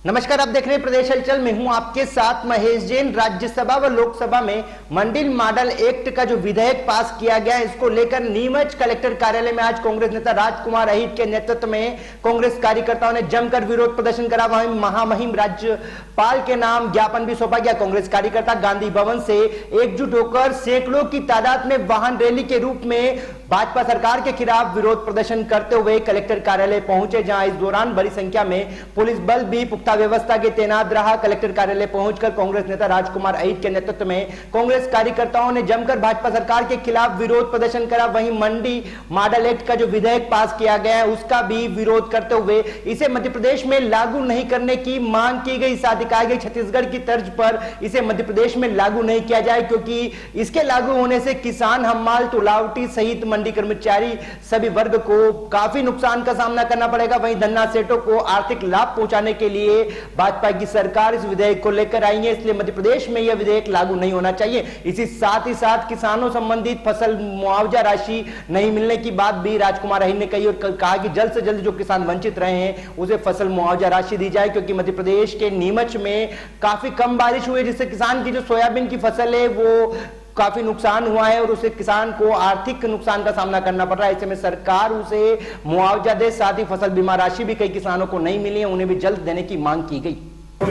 नमस्कार, आप देख रहे हैं प्रदेश हलचल। मैं हूं आपके साथ महेश जैन। राज्यसभा व लोकसभा में मंडी मॉडल एक्ट का जो विधेयक पास किया गया है, इसको लेकर नीमच कलेक्टर कार्यालय में आज कांग्रेस नेता राजकुमार अहिर के नेतृत्व में कांग्रेस कार्यकर्ताओं ने जमकर विरोध प्रदर्शन करा। वहीं महामहिम राज्यपाल के नाम ज्ञापन भी सौंपा गया। कांग्रेस कार्यकर्ता गांधी भवन से एकजुट होकर सैकड़ों की तादाद में वाहन रैली के रूप में भाजपा सरकार के खिलाफ विरोध प्रदर्शन करते हुए कलेक्टर कार्यालय पहुंचे, जहां इस दौरान बड़ी संख्या में पुलिस बल भी पुख्ता व्यवस्था के तैनात रहा। कलेक्टर कार्यालय पहुंचकर कांग्रेस नेता राजकुमार अहिर के नेतृत्व में कांग्रेस कार्यकर्ताओं ने जमकर भाजपा सरकार के खिलाफ विरोध प्रदर्शन करा। वहीं मंडी मॉडल एक्ट का जो विधेयक पास किया गया है, उसका भी विरोध करते हुए इसे मध्य प्रदेश में लागू नहीं करने की मांग की गई। साथ ही कहा गया छत्तीसगढ़ की तर्ज पर इसे मध्य प्रदेश में लागू नहीं किया जाए, क्योंकि इसके लागू होने से किसान, हम्माल, तुलावटी सहित मंडी कर्मचारी सभी वर्ग को काफी नुकसान का सामना करना पड़ेगा। वहीं धन्ना सेठों को आर्थिक लाभ पहुंचाने के लिए भाजपा की सरकार इस विधेयक को लेकर आई है, इसलिए मध्य प्रदेश में यह विधेयक लागू नहीं होना चाहिए। इसी साथ ही साथ किसानों संबंधित फसल मुआवजा राशि नहीं मिलने की बात भी राजकुमार अहिर ने कही और कहा कि जल्द से जल्द जो किसान वंचित रहे हैं उसे फसल मुआवजा राशि दी जाए, क्योंकि मध्य प्रदेश के नीमच में काफी कम बारिश हुई, जिससे किसान की जो सोयाबीन की फसल है वो काफी नुकसान हुआ है और उसे किसान को आर्थिक नुकसान का सामना करना पड़ रहा है। ऐसे में सरकार उसे मुआवजा दे। साथ ही फसल बीमा राशि भी कई किसानों को नहीं मिली है, उन्हें भी जल्द देने की मांग की गई।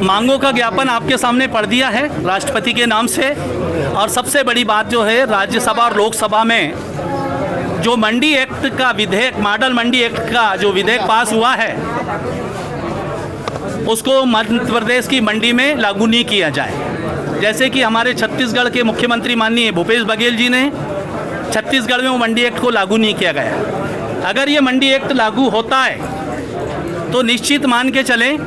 मांगों का ज्ञापन आपके सामने पढ़ दिया है राष्ट्रपति के नाम से। और सबसे बड़ी बात जो है, राज्यसभा और लोकसभा में जो मंडी एक्ट का विधेयक, मॉडल मंडी एक्ट का जो विधेयक पास हुआ है, उसको मध्य प्रदेश की मंडी में लागू नहीं किया जाए। जैसे कि हमारे छत्तीसगढ़ के मुख्यमंत्री माननीय भूपेश बघेल जी ने छत्तीसगढ़ में वो मंडी एक्ट को लागू नहीं किया गया। अगर ये मंडी एक्ट लागू होता है तो निश्चित मान के चलें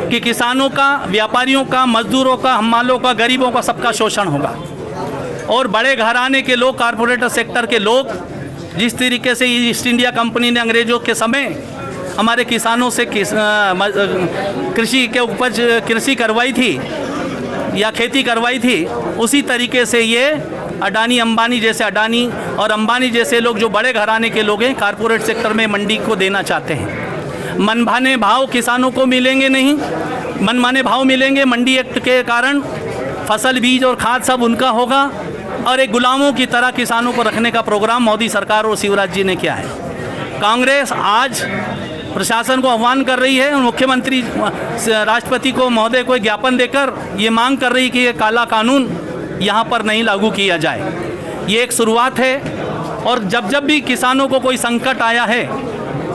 कि किसानों का, व्यापारियों का, मजदूरों का, हम्मालों का, गरीबों का, सबका शोषण होगा। और बड़े घराने के लोग, कारपोरेटर सेक्टर के लोग, जिस तरीके से ईस्ट इंडिया कंपनी ने अंग्रेजों के समय हमारे किसानों से कृषि के उपज कृषि करवाई थी या खेती करवाई थी, उसी तरीके से ये अडानी अंबानी जैसे लोग जो बड़े घराने के लोग हैं, कारपोरेट सेक्टर में मंडी को देना चाहते हैं। मनमाने भाव किसानों को मिलेंगे नहीं, मनमाने भाव मिलेंगे मंडी एक्ट के कारण। फसल, बीज और खाद सब उनका होगा और एक गुलामों की तरह किसानों को रखने का प्रोग्राम मोदी सरकार और शिवराज जी ने किया है। कांग्रेस आज प्रशासन को आह्वान कर रही है और मुख्यमंत्री राष्ट्रपति को महोदय को ज्ञापन देकर ये मांग कर रही कि ये काला कानून यहाँ पर नहीं लागू किया जाए। ये एक शुरुआत है और जब जब भी किसानों को कोई संकट आया है,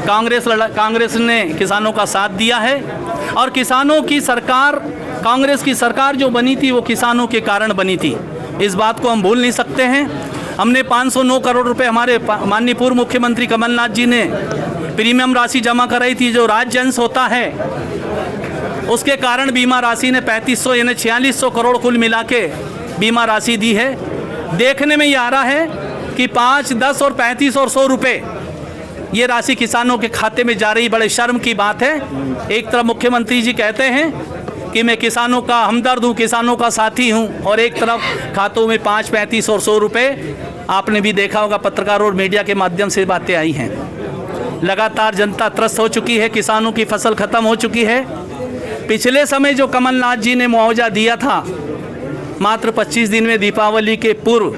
कांग्रेस ने किसानों का साथ दिया है। और किसानों की सरकार, कांग्रेस की सरकार जो बनी थी वो किसानों के कारण बनी थी, इस बात को हम भूल नहीं सकते हैं। हमने 509 करोड़ रुपए हमारे माननीय पूर्व मुख्यमंत्री कमलनाथ जी ने प्रीमियम राशि जमा कराई थी, जो राज्य अंश होता है, उसके कारण बीमा राशि ने 3500 यानी 4600 करोड़ कुल मिला के बीमा राशि दी है। देखने में ये आ रहा है कि 5, 10 और 35 और 100 रुपये ये राशि किसानों के खाते में जा रही। बड़े शर्म की बात है। एक तरफ मुख्यमंत्री जी कहते हैं कि मैं किसानों का हमदर्द हूँ, किसानों का साथी हूँ, और एक तरफ खातों में 5, 35 और 100 रुपये, आपने भी देखा होगा पत्रकारों और मीडिया के माध्यम से बातें आई हैं। लगातार जनता त्रस्त हो चुकी है, किसानों की फसल खत्म हो चुकी है। पिछले समय जो कमलनाथ जी ने मुआवजा दिया था, मात्र 25 दिन में दीपावली के पूर्व,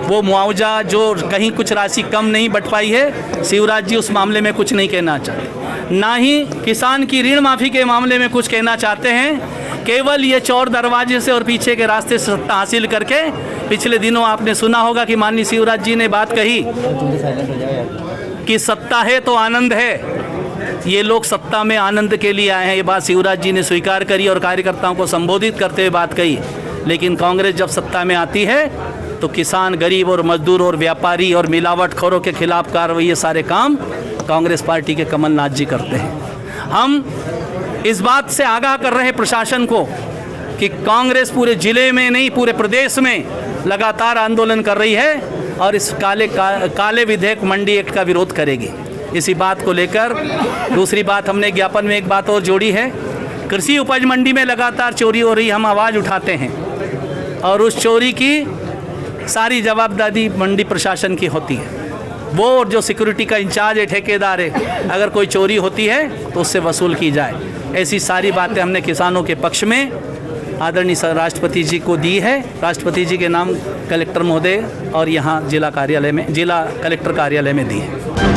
वो मुआवजा जो कहीं कुछ राशि कम नहीं बट पाई है, शिवराज जी उस मामले में कुछ नहीं कहना चाहते, ना ही किसान की ऋण माफ़ी के मामले में कुछ कहना चाहते हैं। केवल ये चौर दरवाजे से और पीछे के रास्ते से सत्ता हासिल करके, पिछले दिनों आपने सुना होगा कि माननीय शिवराज जी ने बात कही कि सत्ता है तो आनंद है। ये लोग सत्ता में आनंद के लिए आए हैं, ये बात शिवराज जी ने स्वीकार करी और कार्यकर्ताओं को संबोधित करते हुए बात कही। लेकिन कांग्रेस जब सत्ता में आती है तो किसान, गरीब और मजदूर और व्यापारी और मिलावटखोरों के खिलाफ कार्रवाई, ये सारे काम कांग्रेस पार्टी के कमलनाथ जी करते हैं। हम इस बात से आगाह कर रहे हैं प्रशासन को कि कांग्रेस पूरे जिले में नहीं, पूरे प्रदेश में लगातार आंदोलन कर रही है और इस काले विधेयक मंडी एक्ट का विरोध करेगी। इसी बात को लेकर दूसरी बात हमने ज्ञापन में एक बात और जोड़ी है। कृषि उपज मंडी में लगातार चोरी हो रही, हम आवाज़ उठाते हैं और उस चोरी की सारी जवाबदारी मंडी प्रशासन की होती है। वो और जो सिक्योरिटी का इंचार्ज है, ठेकेदार है, अगर कोई चोरी होती है तो उससे वसूल की जाए। ऐसी सारी बातें हमने किसानों के पक्ष में आदरणीय राष्ट्रपति जी को दी है। राष्ट्रपति जी के नाम कलेक्टर महोदय और यहाँ जिला कलेक्टर कार्यालय में दी है।